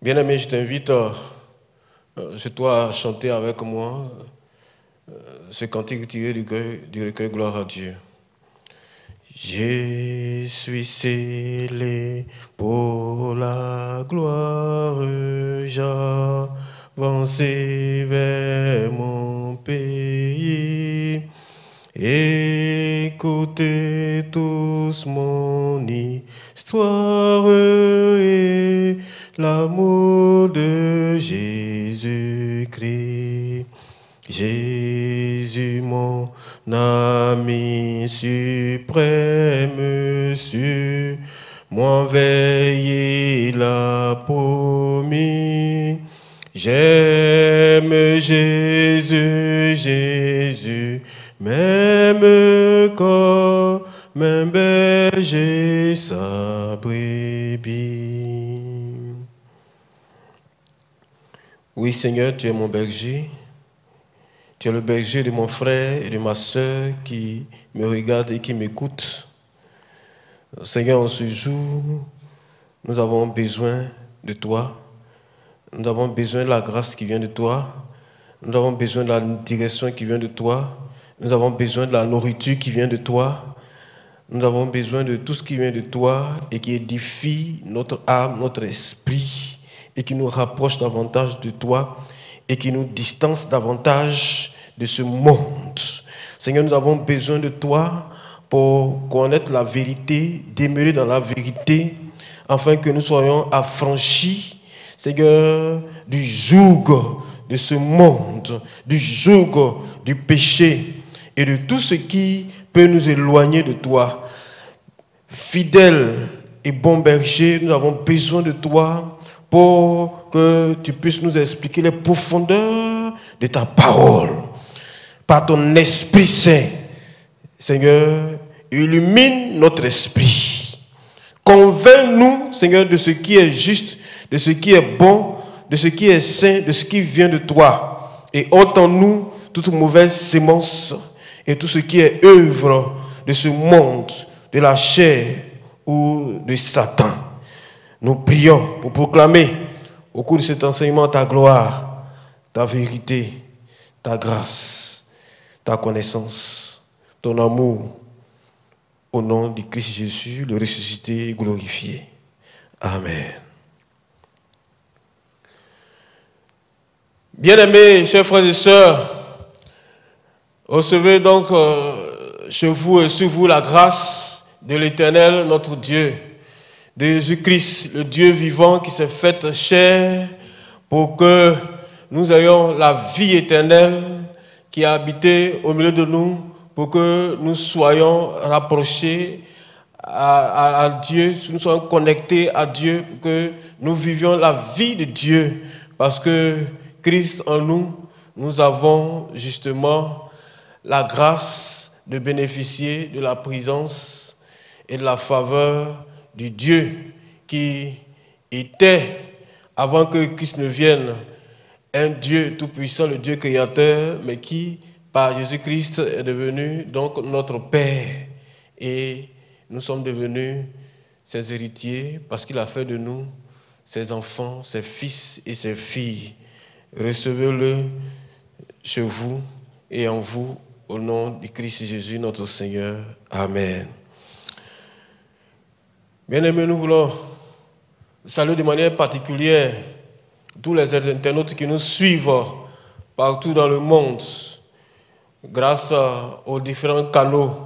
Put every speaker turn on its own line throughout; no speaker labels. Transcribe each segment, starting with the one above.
Bien-aimé, je t'invite chez toi à chanter avec moi ce cantique tiré du recueil Gloire à Dieu. Je suis scellé pour la gloire, j'avance vers mon pays. Écoutez tous mon histoire et l'amour de Jésus-Christ. Jésus, mon ami suprême, sur moi veille il a promis. J'aime Jésus, Jésus, même comme un berger sa brebis. Oui, Seigneur, tu es mon berger. Tu es le berger de mon frère et de ma soeur qui me regardent et qui m'écoutent. Seigneur, en ce jour, nous avons besoin de toi. Nous avons besoin de la grâce qui vient de toi. Nous avons besoin de la direction qui vient de toi. Nous avons besoin de la nourriture qui vient de toi. Nous avons besoin de tout ce qui vient de toi et qui édifie notre âme, notre esprit et qui nous rapproche davantage de toi et qui nous distance davantage de ce monde. Seigneur, nous avons besoin de toi pour connaître la vérité, demeurer dans la vérité, afin que nous soyons affranchis, Seigneur, du joug de ce monde, du joug du péché et de tout ce qui peut nous éloigner de toi. Fidèle et bon berger, nous avons besoin de toi pour que tu puisses nous expliquer les profondeurs de ta parole. Par ton Esprit Saint, Seigneur, illumine notre esprit. Convainc-nous, Seigneur, de ce qui est juste, de ce qui est bon, de ce qui est saint, de ce qui vient de toi. Et ôte en nous toute mauvaise sémence et tout ce qui est œuvre de ce monde, de la chair ou de Satan. Nous prions pour proclamer au cours de cet enseignement ta gloire, ta vérité, ta grâce, ta connaissance, ton amour, au nom du Christ Jésus, le ressuscité et glorifié. Amen. Bien-aimés, chers frères et sœurs, recevez donc chez vous et sur vous la grâce de l'Éternel, notre Dieu, de Jésus-Christ, le Dieu vivant qui s'est fait chair pour que nous ayons la vie éternelle qui a habité au milieu de nous, pour que nous soyons rapprochés à Dieu, nous soyons connectés à Dieu, pour que nous vivions la vie de Dieu, parce que Christ en nous, nous avons justement la grâce de bénéficier de la présence et de la faveur du Dieu qui était, avant que Christ ne vienne, un Dieu tout-puissant, le Dieu créateur, mais qui, par Jésus-Christ, est devenu donc notre Père. Et nous sommes devenus ses héritiers parce qu'il a fait de nous ses enfants, ses fils et ses filles. Recevez-le chez vous et en vous, au nom du Christ Jésus, notre Seigneur. Amen. Bien-aimés, nous voulons saluer de manière particulière tous les internautes qui nous suivent partout dans le monde, grâce aux différents canaux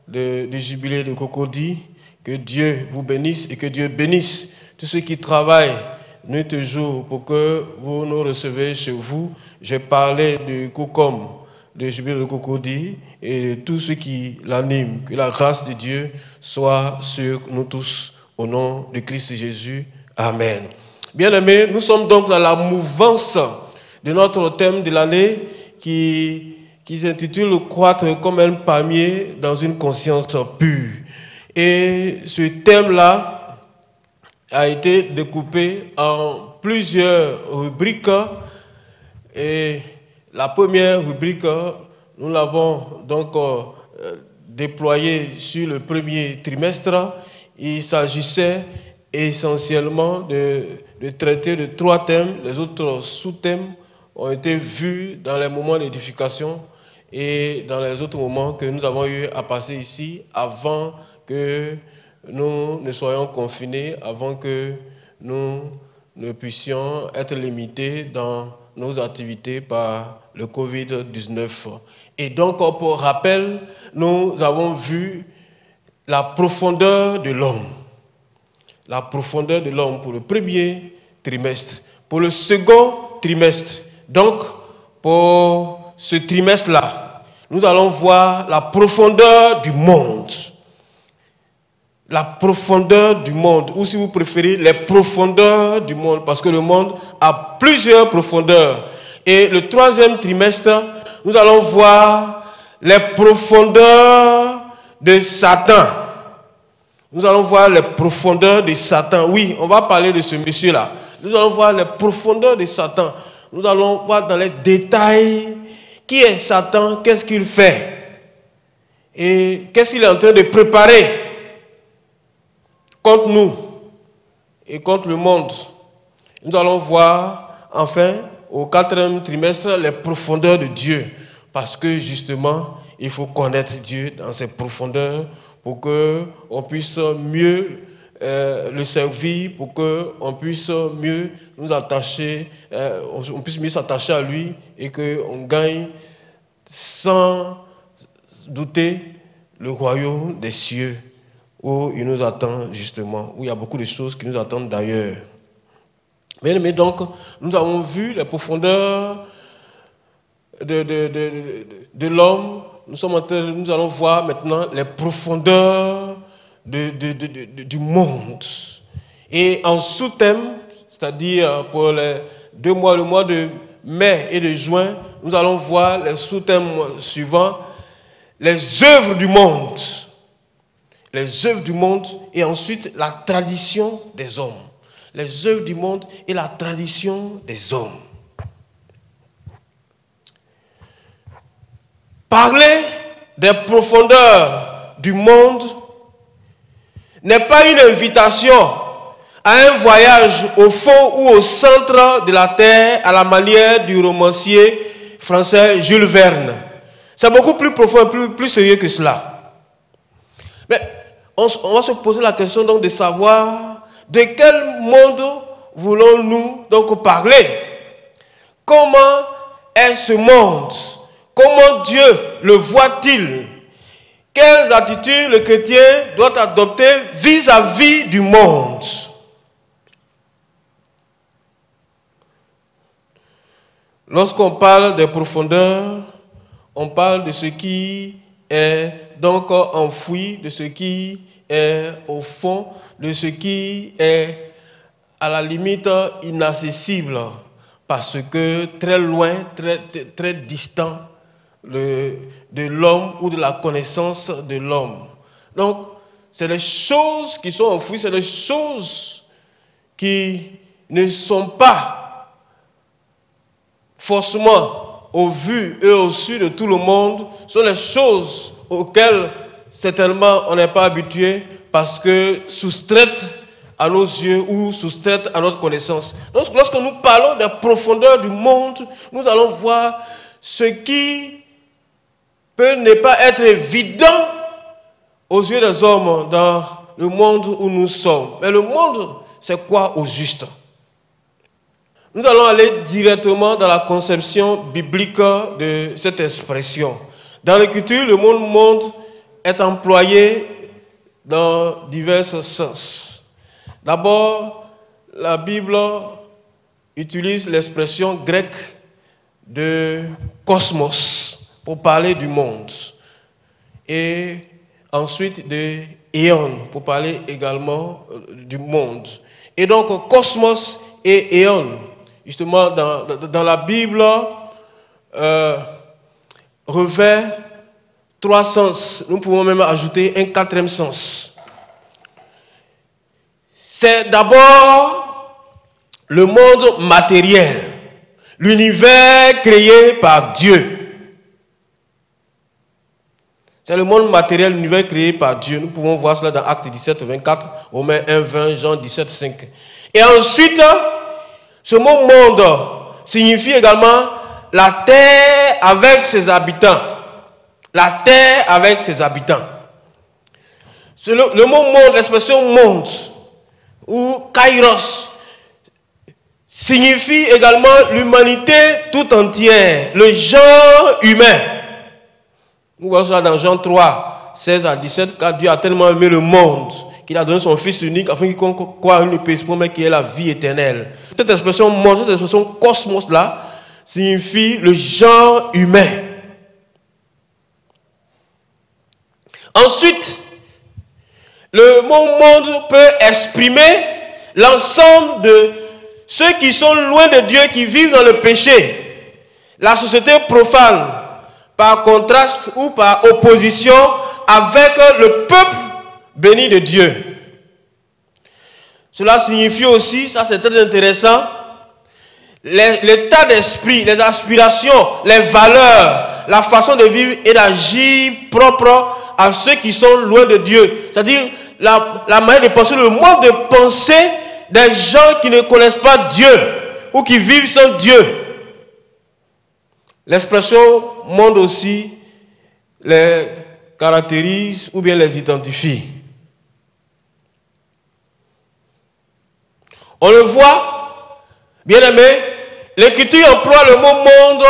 du jubilé de Cocody. Que Dieu vous bénisse et que Dieu bénisse tous ceux qui travaillent nuit et jour pour que vous nous recevez chez vous. J'ai parlé du COCOM, du jubilé de Cocody et de tous ceux qui l'animent. Que la grâce de Dieu soit sur nous tous, au nom de Christ Jésus. Amen. Bien-aimés, nous sommes donc dans la mouvance de notre thème de l'année qui s'intitule « Croître comme un palmier dans une conscience pure ». Et ce thème-là a été découpé en plusieurs rubriques. Et la première rubrique, nous l'avons donc déployée sur le premier trimestre. Il s'agissait essentiellement de de traiter de 3 thèmes. Les autres sous-thèmes ont été vus dans les moments d'édification et dans les autres moments que nous avons eu à passer ici avant que nous ne soyons confinés, avant que nous ne puissions être limités dans nos activités par le Covid-19. Et donc, pour rappel, nous avons vu la profondeur de l'homme. La profondeur de l'homme pour le premier trimestre. Pour le second trimestre, donc pour ce trimestre-là, nous allons voir la profondeur du monde. La profondeur du monde, ou si vous préférez, les profondeurs du monde, parce que le monde a plusieurs profondeurs. Et le troisième trimestre, nous allons voir les profondeurs de Satan. Nous allons voir les profondeurs de Satan. Oui, on va parler de ce monsieur-là. Nous allons voir les profondeurs de Satan. Nous allons voir dans les détails qui est Satan, qu'est-ce qu'il fait et qu'est-ce qu'il est en train de préparer contre nous et contre le monde. Nous allons voir, enfin, au 4e trimestre, les profondeurs de Dieu. Parce que, justement, il faut connaître Dieu dans ses profondeurs pour qu'on puisse mieux le servir, pour qu'on puisse mieux nous attacher, on puisse mieux s'attacher à lui et qu'on gagne sans douter le royaume des cieux, où il nous attend justement, où il y a beaucoup de choses qui nous attendent d'ailleurs. Mais donc, nous avons vu les profondeurs de l'homme. Nous allons voir maintenant les profondeurs du monde. Et en sous-thème, c'est-à-dire pour les 2 mois, le mois de mai et de juin, nous allons voir les sous-thèmes suivants, les œuvres du monde. Les œuvres du monde et ensuite la tradition des hommes. Les œuvres du monde et la tradition des hommes. Parler des profondeurs du monde n'est pas une invitation à un voyage au fond ou au centre de la terre à la manière du romancier français Jules Verne. C'est beaucoup plus profond, plus sérieux que cela. Mais on va se poser la question donc de savoir de quel monde voulons-nous donc parler? Comment est ce monde? Comment Dieu le voit-il? Quelles attitudes le chrétien doit adopter vis-à-vis du monde? Lorsqu'on parle des profondeurs, on parle de ce qui est donc enfoui, de ce qui est au fond, de ce qui est à la limite inaccessible, parce que très loin, très distant de l'homme ou de la connaissance de l'homme. Donc, c'est les choses qui sont enfouies, c'est les choses qui ne sont pas forcément au vu et au su de tout le monde, sont les choses auxquelles certainement on n'est pas habitué parce que soustraites à nos yeux ou soustraites à notre connaissance. Donc, lorsque nous parlons des profondeurs du monde, nous allons voir ce qui peut ne pas être évident aux yeux des hommes dans le monde où nous sommes. Mais le monde, c'est quoi au juste? Nous allons aller directement dans la conception biblique de cette expression. Dans l'écriture, le mot monde est employé dans divers sens. D'abord, la Bible utilise l'expression grecque de cosmos pour parler du monde. Et ensuite de éon pour parler également du monde. Et donc cosmos et éon, justement dans la Bible, revêt 3 sens. Nous pouvons même ajouter un 4e sens. C'est d'abord le monde matériel, l'univers créé par Dieu. C'est le monde matériel, l'univers créé par Dieu. Nous pouvons voir cela dans Actes 17, 24, Romains 1, 20, Jean 17, 5. Et ensuite, Ce mot monde signifie également la terre avec ses habitants. La terre avec ses habitants. Le mot monde, l'expression monde ou kairos signifie également l'humanité tout entière, le genre humain. Nous voyons cela dans Jean 3, 16 à 17, car Dieu a tellement aimé le monde qu'il a donné son Fils unique afin qu'il croit en lui ne périsse pas, mais qu'il ait la vie éternelle. Cette expression monde, cette expression cosmos là, signifie le genre humain. Ensuite, le mot monde peut exprimer l'ensemble de ceux qui sont loin de Dieu, qui vivent dans le péché. La société profane, par contraste ou par opposition avec le peuple béni de Dieu. Cela signifie aussi, ça c'est très intéressant, l'état d'esprit, les aspirations, les valeurs, la façon de vivre et d'agir propre à ceux qui sont loin de Dieu. C'est-à-dire la manière de penser, le mode de pensée des gens qui ne connaissent pas Dieu ou qui vivent sans Dieu. L'expression monde aussi les caractérise ou bien les identifie. On le voit, bien aimé, l'Écriture emploie le mot monde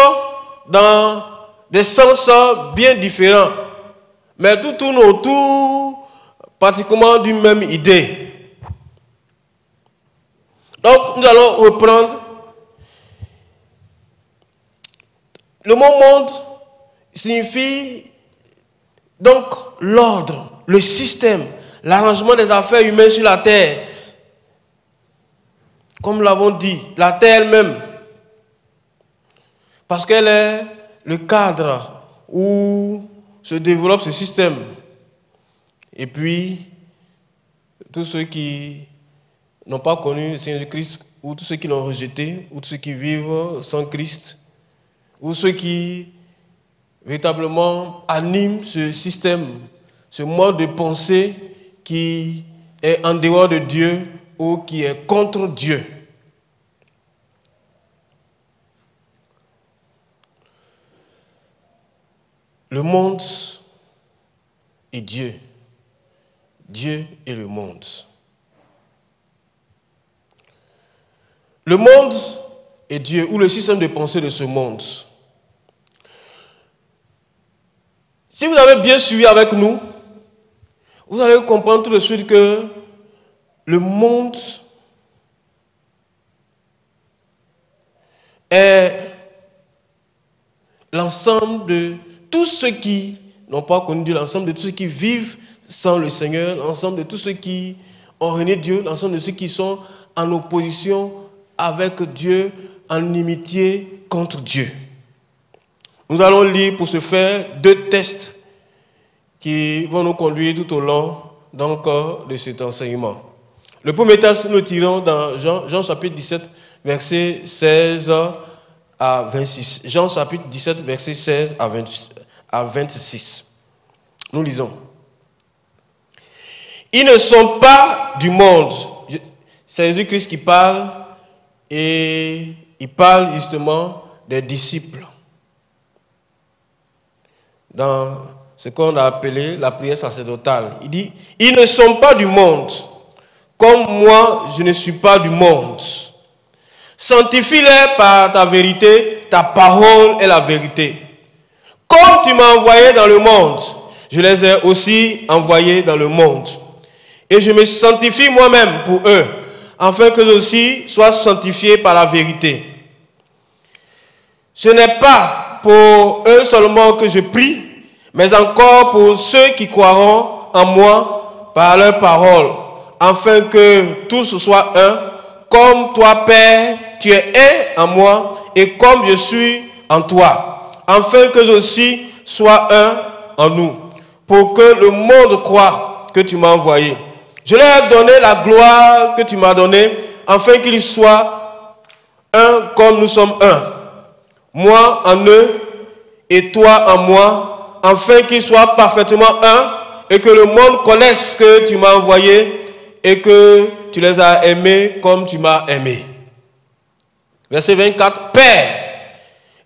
dans des sens bien différents, mais tout tourne autour pratiquement d'une même idée. Donc nous allons reprendre. Le mot monde signifie donc l'ordre, le système, l'arrangement des affaires humaines sur la terre. Comme nous l'avons dit, la terre elle-même, parce qu'elle est le cadre où se développe ce système. Et puis, tous ceux qui n'ont pas connu le Seigneur Christ, ou tous ceux qui l'ont rejeté, ou tous ceux qui vivent sans Christ, ou ceux qui véritablement animent ce système, ce mode de pensée qui est en dehors de Dieu ou qui est contre Dieu. Le monde et Dieu. Dieu et le monde. Le monde et Dieu, ou le système de pensée de ce monde. Si vous avez bien suivi avec nous, vous allez comprendre tout de suite que le monde est l'ensemble de tous ceux qui n'ont pas connu Dieu, l'ensemble de tous ceux qui vivent sans le Seigneur, l'ensemble de tous ceux qui ont renié Dieu, l'ensemble de ceux qui sont en opposition avec Dieu, en inimitié contre Dieu. Nous allons lire pour ce faire 2 textes qui vont nous conduire tout au long donc, de cet enseignement. Le premier texte, nous le tirons dans Jean chapitre 17, verset 16 à 26. Jean chapitre 17, verset 16 à 26. Nous lisons. Ils ne sont pas du monde. C'est Jésus-Christ qui parle et il parle justement des disciples. Dans ce qu'on a appelé la prière sacerdotale. Il dit, ils ne sont pas du monde, comme moi je ne suis pas du monde. Sanctifie-les par ta vérité, ta parole est la vérité. Comme tu m'as envoyé dans le monde, je les ai aussi envoyés dans le monde. Et je me sanctifie moi-même pour eux, afin qu'eux aussi soient sanctifiés par la vérité. Ce n'est pas pour eux seulement que je prie, mais encore pour ceux qui croiront en moi par leur parole, afin que tous soient un, comme toi, Père, tu es un en moi, et comme je suis en toi, afin que je aussi sois un en nous, pour que le monde croie que tu m'as envoyé. Je leur ai donné la gloire que tu m'as donnée, afin qu'ils soient un comme nous sommes un. Moi en eux et toi en moi, afin qu'ils soient parfaitement un et que le monde connaisse que tu m'as envoyé et que tu les as aimés comme tu m'as aimé. Verset 24. Père,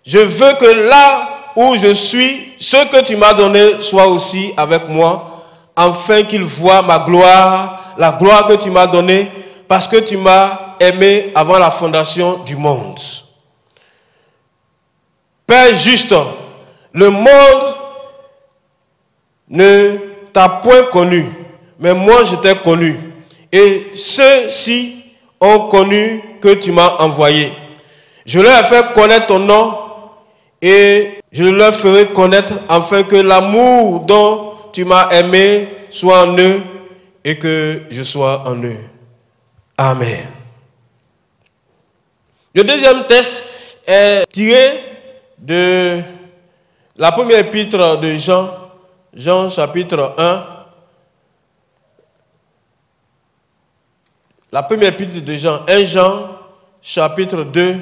je veux que là où je suis, ce que tu m'as donné soit aussi avec moi, afin qu'ils voient ma gloire, la gloire que tu m'as donnée, parce que tu m'as aimé avant la fondation du monde. Père juste, le monde ne t'a point connu, mais moi je t'ai connu. Et ceux-ci ont connu que tu m'as envoyé. Je leur ai fait connaître ton nom et je leur ferai connaître afin que l'amour dont tu m'as aimé soit en eux et que je sois en eux. Amen. Le deuxième texte est tiré de la première épître de Jean, Jean chapitre 1. La première épître de Jean, 1 Jean chapitre 2,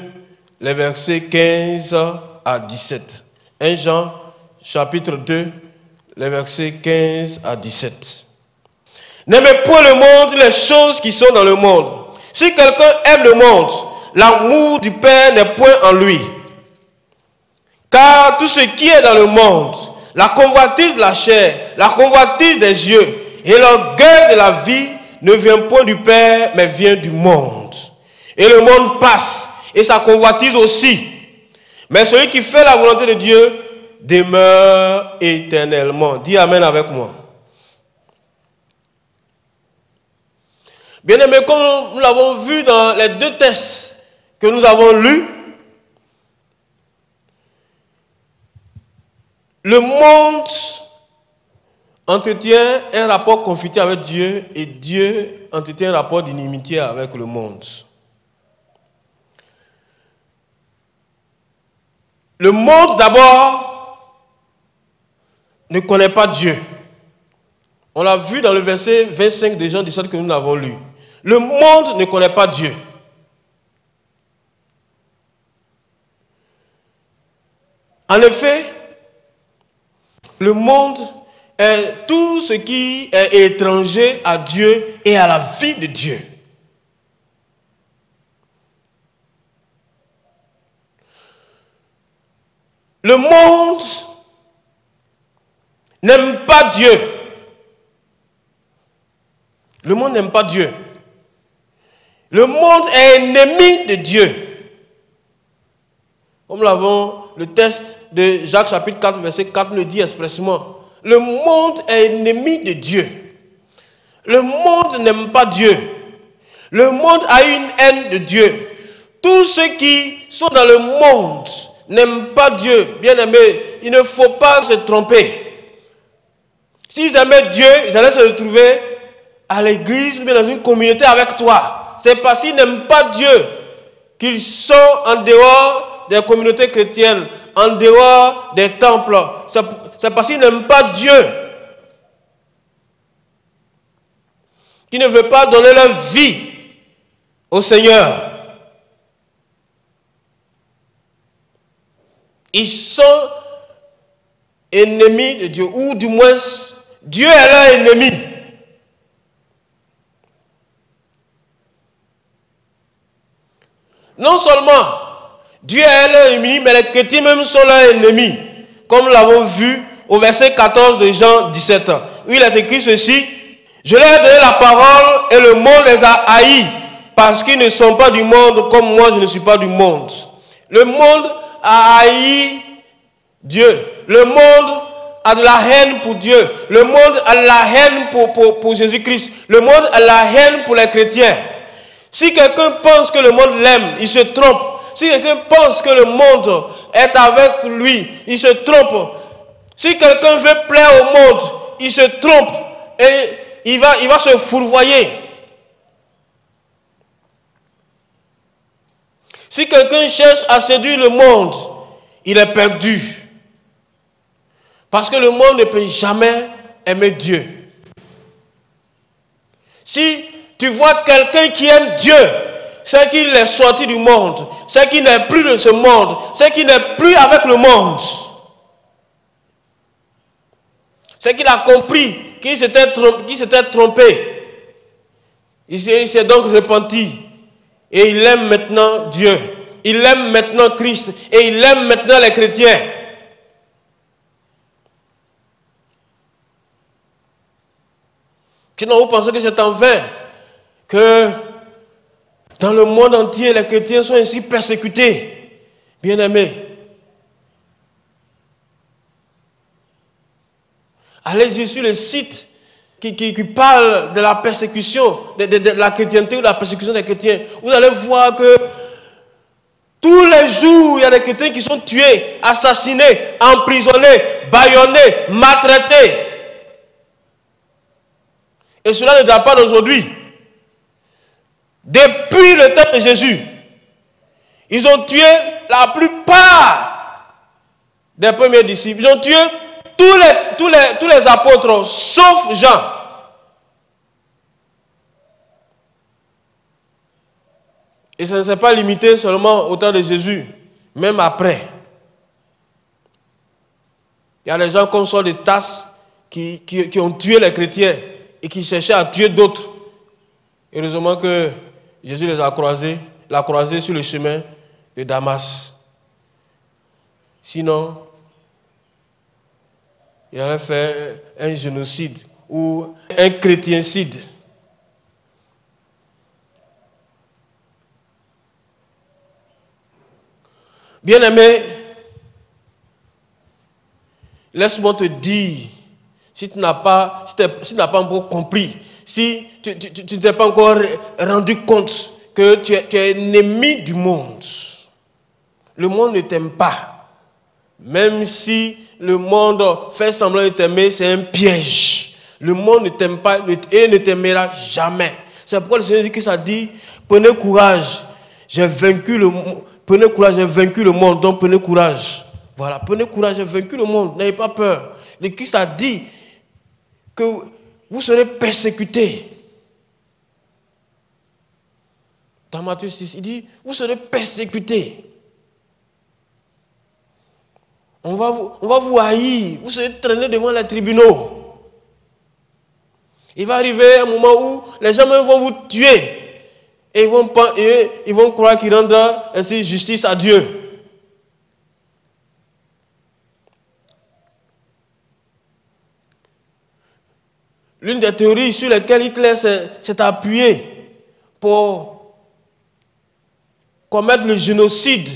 les versets 15 à 17. 1 Jean chapitre 2, les versets 15 à 17. N'aimez point le monde, les choses qui sont dans le monde. Si quelqu'un aime le monde, l'amour du Père n'est point en lui. Car tout ce qui est dans le monde, la convoitise de la chair, la convoitise des yeux et l'orgueil de la vie ne vient point du Père, mais vient du monde. Et le monde passe, et sa convoitise aussi. Mais celui qui fait la volonté de Dieu demeure éternellement. Dis Amen avec moi. Bien-aimés, comme nous l'avons vu dans les deux textes que nous avons lus, le monde entretient un rapport conflictuel avec Dieu et Dieu entretient un rapport d'inimitié avec le monde. Le monde d'abord ne connaît pas Dieu. On l'a vu dans le verset 25 de Jean 17 que nous avons lu. Le monde ne connaît pas Dieu. En effet, le monde est tout ce qui est étranger à Dieu et à la vie de Dieu. Le monde n'aime pas Dieu. Le monde n'aime pas Dieu. Le monde est ennemi de Dieu. Comme l'avons le texte de Jacques chapitre 4 verset 4 le dit expressément. Le monde est ennemi de Dieu. Le monde n'aime pas Dieu. Le monde a une haine de Dieu. Tous ceux qui sont dans le monde n'aiment pas Dieu. Bien aimé, il ne faut pas se tromper. S'ils aimaient Dieu, ils allaient se retrouver à l'église ou bien dans une communauté avec toi. C'est parce qu'ils n'aiment pas Dieu qu'ils sont en dehors des communautés chrétiennes, en dehors des temples. C'est parce qu'ils n'aiment pas Dieu, qu'ils ne veulent pas donner leur vie au Seigneur. Ils sont ennemis de Dieu, ou du moins, Dieu est leur ennemi. Non seulement Dieu est leur ennemi, mais les chrétiens même sont leurs ennemis. Comme nous l'avons vu au verset 14 de Jean 17. Où il est écrit ceci. Je leur ai donné la parole et le monde les a haïs parce qu'ils ne sont pas du monde comme moi je ne suis pas du monde. Le monde a haï Dieu. Le monde a de la haine pour Dieu. Le monde a de la haine pour Jésus-Christ. Le monde a de la haine pour les chrétiens. Si quelqu'un pense que le monde l'aime, il se trompe. Si quelqu'un pense que le monde est avec lui, il se trompe. Si quelqu'un veut plaire au monde, il se trompe et il va se fourvoyer. Si quelqu'un cherche à séduire le monde, il est perdu. Parce que le monde ne peut jamais aimer Dieu. Si tu vois quelqu'un qui aime Dieu, c'est qu'il est sorti du monde, c'est qu'il n'est plus de ce monde, c'est qu'il n'est plus avec le monde. C'est qu'il a compris qu'il s'était trompé. Il s'est donc repenti et il aime maintenant Dieu. il aime maintenant Christ et il aime maintenant les chrétiens. Sinon, vous pensez que c'est en vain que dans le monde entier, les chrétiens sont ainsi persécutés. Bien-aimés, allez-y sur le site qui parle de la persécution, de la chrétienté ou de la persécution des chrétiens. Vous allez voir que tous les jours, il y a des chrétiens qui sont tués, assassinés, emprisonnés, bâillonnés, maltraités. Et cela ne date pas d'aujourd'hui. Depuis le temps de Jésus, ils ont tué la plupart des premiers disciples. Ils ont tué tous les apôtres, sauf Jean. Et ça ne s'est pas limité seulement au temps de Jésus, même après. Il y a des gens comme ça, des tasses, qui ont tué les chrétiens et qui cherchaient à tuer d'autres. Heureusement que Jésus les a croisés, l'a croisé sur le chemin de Damas. Sinon, il aurait fait un génocide ou un chrétiencide. Bien-aimé, laisse-moi te dire, si tu n'as pas encore compris, si tu ne t'es pas encore rendu compte que tu es ennemi du monde, le monde ne t'aime pas. Même si le monde fait semblant de t'aimer, c'est un piège. Le monde ne t'aime pas et ne t'aimera jamais. C'est pourquoi le Seigneur Jésus-Christ a dit, prenez courage, j'ai vaincu le monde. Prenez courage, j'ai vaincu le monde, donc prenez courage. Voilà, prenez courage, j'ai vaincu le monde, n'ayez pas peur. Le Christ a dit que vous serez persécutés. Dans Matthieu 6, il dit, vous serez persécutés. On va vous haïr, vous serez traînés devant les tribunaux. Il va arriver un moment où les gens même vont vous tuer. Et ils vont croire qu'ils rendent ainsi justice à Dieu. L'une des théories sur lesquelles Hitler s'est appuyé pour commettre le génocide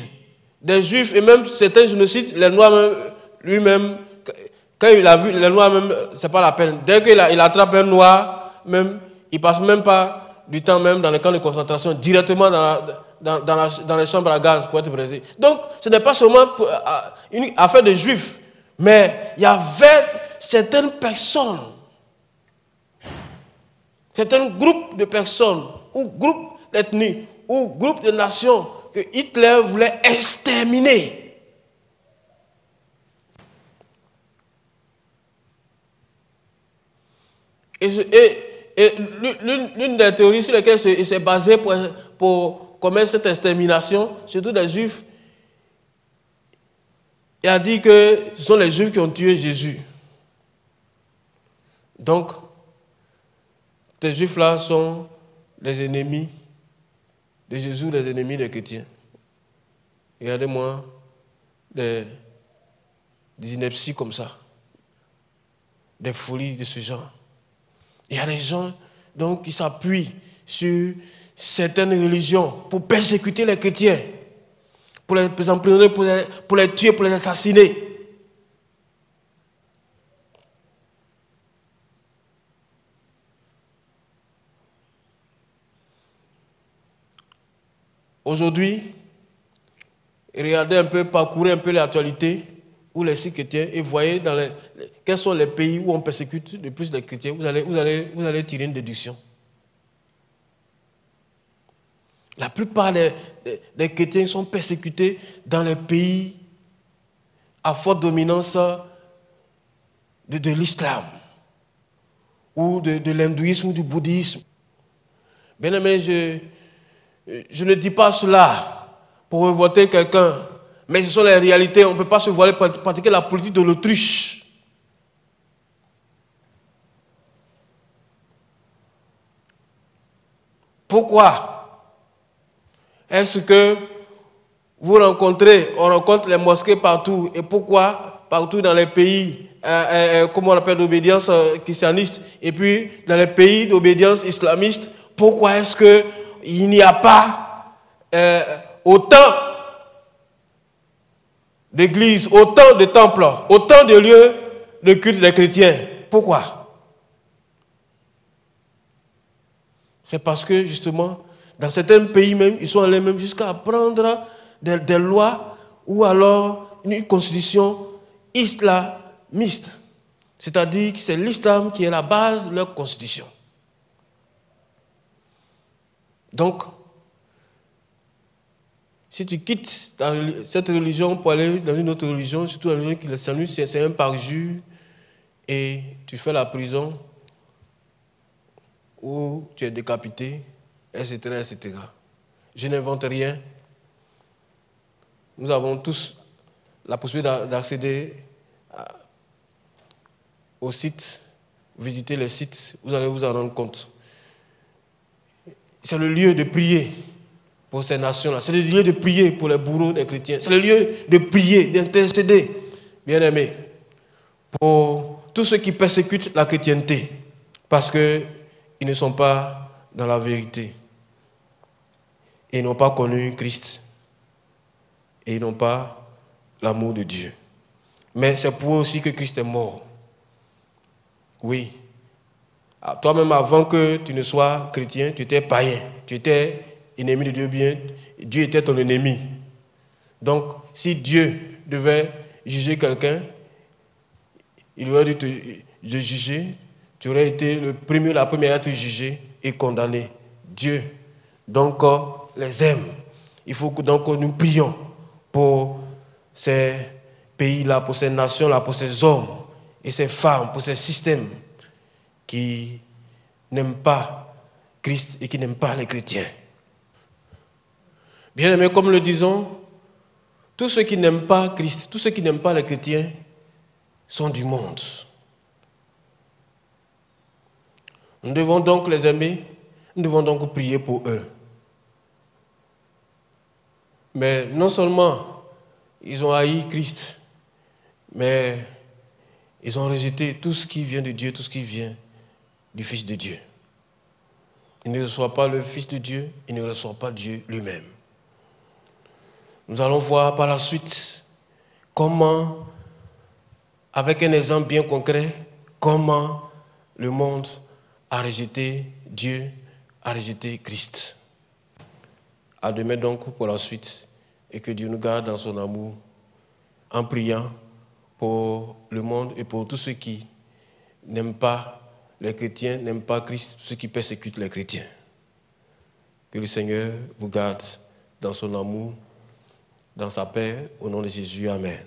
des Juifs, et même certains génocides, les Noirs lui-même, quand il a vu les Noirs, même, c'est pas la peine. Dès qu'il attrape un Noir, même, il passe même pas du temps même dans les camps de concentration, directement dans les chambres à gaz pour être brisé. Donc, ce n'est pas seulement une affaire de Juifs, mais il y avait certaines personnes, certains groupes de personnes, ou groupes d'ethnies, ou groupes de nations que Hitler voulait exterminer. Et l'une des théories sur lesquelles il s'est basé pour commettre cette extermination, surtout des Juifs, il a dit que ce sont les Juifs qui ont tué Jésus. Donc, ces Juifs-là sont les ennemis de Jésus, les ennemis des chrétiens. Regardez-moi des inepties comme ça, des folies de ce genre. Il y a des gens donc, qui s'appuient sur certaines religions pour persécuter les chrétiens, pour les emprisonner, pour les tuer, pour les assassiner. Aujourd'hui, regardez un peu, parcourez un peu l'actualité ou les sites chrétiens et voyez quels sont les pays où on persécute le plus les chrétiens. Vous allez tirer une déduction. La plupart des chrétiens sont persécutés dans les pays à forte dominance de l'islam ou de l'hindouisme ou du bouddhisme. Bien aimé, je ne dis pas cela pour révolter quelqu'un, mais ce sont les réalités. On ne peut pas se voiler pour pratiquer la politique de l'autruche. Pourquoi est-ce que Vous rencontrez, on rencontre les mosquées partout. Et pourquoi partout dans les pays, comment on appelle, d'obédience christianiste, et puis dans les pays d'obédience islamiste, pourquoi est-ce qu'il n'y a pas autant d'églises, autant de temples, autant de lieux de culte des chrétiens? Pourquoi? C'est parce que justement, dans certains pays même, ils sont allés même jusqu'à prendre des lois ou alors une constitution islamiste. C'est-à-dire que c'est l'islam qui est la base de leur constitution. Donc, si tu quittes cette religion pour aller dans une autre religion, surtout la religion qui le c'est un parjure, et tu fais la prison, ou tu es décapité, etc., etc. Je n'invente rien. Nous avons tous la possibilité d'accéder au site, visiter les sites, vous allez vous en rendre compte. C'est le lieu de prier pour ces nations-là. C'est le lieu de prier pour les bourreaux des chrétiens. C'est le lieu de prier, d'intercéder, bien-aimés, pour tous ceux qui persécutent la chrétienté, parce qu'ils ne sont pas dans la vérité. Et ils n'ont pas connu Christ. Et ils n'ont pas l'amour de Dieu. Mais c'est pour eux aussi que Christ est mort. Oui. Toi-même, avant que tu ne sois chrétien, tu étais païen. Tu étais ennemi de Dieu, bien. Dieu était ton ennemi. Donc, si Dieu devait juger quelqu'un, il aurait dû te juger. Tu aurais été la première à être jugé et condamné. Dieu, donc, les aime. Il faut que donc nous prions pour ces pays-là, pour ces nations-là, pour ces hommes et ces femmes, pour ces systèmes qui n'aiment pas Christ et qui n'aiment pas les chrétiens. Bien aimé, comme le disons, tous ceux qui n'aiment pas Christ, tous ceux qui n'aiment pas les chrétiens sont du monde. Nous devons donc les aimer, nous devons donc prier pour eux. Mais non seulement ils ont haï Christ, mais ils ont rejeté tout ce qui vient de Dieu, tout ce qui vient du Fils de Dieu. Ils ne reçoivent pas le Fils de Dieu, ils ne reçoivent pas Dieu lui-même. Nous allons voir par la suite comment, avec un exemple bien concret, comment le monde a rejeté Dieu, a rejeté Christ. À demain donc pour la suite, et que Dieu nous garde dans son amour, en priant pour le monde et pour tous ceux qui n'aiment pas les chrétiens, n'aiment pas Christ, ceux qui persécutent les chrétiens. Que le Seigneur vous garde dans son amour, dans sa paix, au nom de Jésus. Amen.